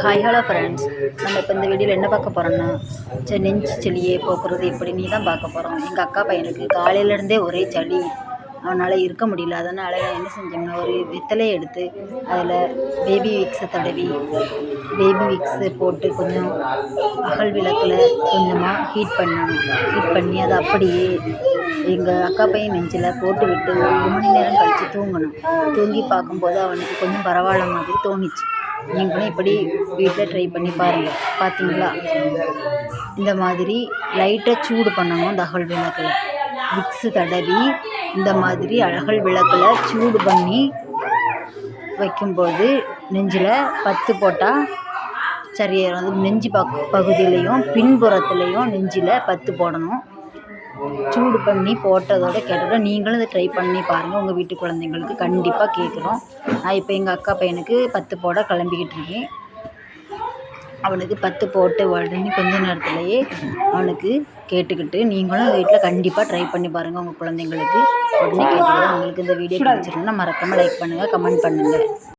Hi hello friends, நம்ம இப்போ இந்த வீடியோவில் என்ன பார்க்க போகிறோம்னா, நெஞ்சு சளியை போக்குறது எப்படின்னு தான் பார்க்க போகிறோம். எங்கள் அக்கா பையனுக்கு காலையிலேருந்தே ஒரே சளி, அவனால் இருக்க முடியல. அதனால் என்ன செஞ்சோம்னா, ஒரு வெத்தலையை எடுத்து அதில் பேபி விக்ஸை தடவி, பேபி விக்ஸு போட்டு கொஞ்சம் அகல் விளக்கில் கொஞ்சமாக ஹீட் பண்ணி அதை அப்படியே எங்கள் அக்கா பையன் நெஞ்சில் போட்டு விட்டு 1 மணி நேரம் கழித்து தூங்கணும். தூங்கி பார்க்கும்போது அவனுக்கு கொஞ்சம் பரவாயில்ல மாதிரி தோணிச்சு. நீங்களும் இப்படி வீட்டில் ட்ரை பண்ணி பாருங்கள். பார்த்தீங்களா, இந்த மாதிரி லைட்டாக சூடு பண்ணணும். அந்த அகல் விளக்கில் விக்ஸு தடவி இந்த மாதிரி அகல் விளக்கில் சூடு பண்ணி வைக்கும்போது நெஞ்சில் 10 போட்டால் சரியாயிரும். அது நெஞ்சு பகுதியிலையும் பின்புறத்துலேயும் நெஞ்சில் 10 போடணும். சூடு பண்ணி போட்டதோடு கேட்டதோட நீங்களும் இதை ட்ரை பண்ணி பாருங்கள். உங்கள் வீட்டு குழந்தைங்களுக்கு கண்டிப்பாக கேட்குறோம். நான் இப்போ எங்கள் அக்கா பையனுக்கு 10 போட கிளம்பிக்கிட்டு இருக்கேன். அவனுக்கு 10 போட்டு உடனே கொஞ்ச நேரத்துலையே அவனுக்கு கேட்டுக்கிட்டு நீங்களும் வீட்டில் கண்டிப்பாக ட்ரை பண்ணி பாருங்கள். உங்கள் குழந்தைங்களுக்கு உடனே கேட்டுக்கிட்டு. உங்களுக்கு இந்த வீடியோ பிடிச்சிருந்தா மறக்காமல் லைக் பண்ணுங்கள், கமெண்ட் பண்ணுங்கள்.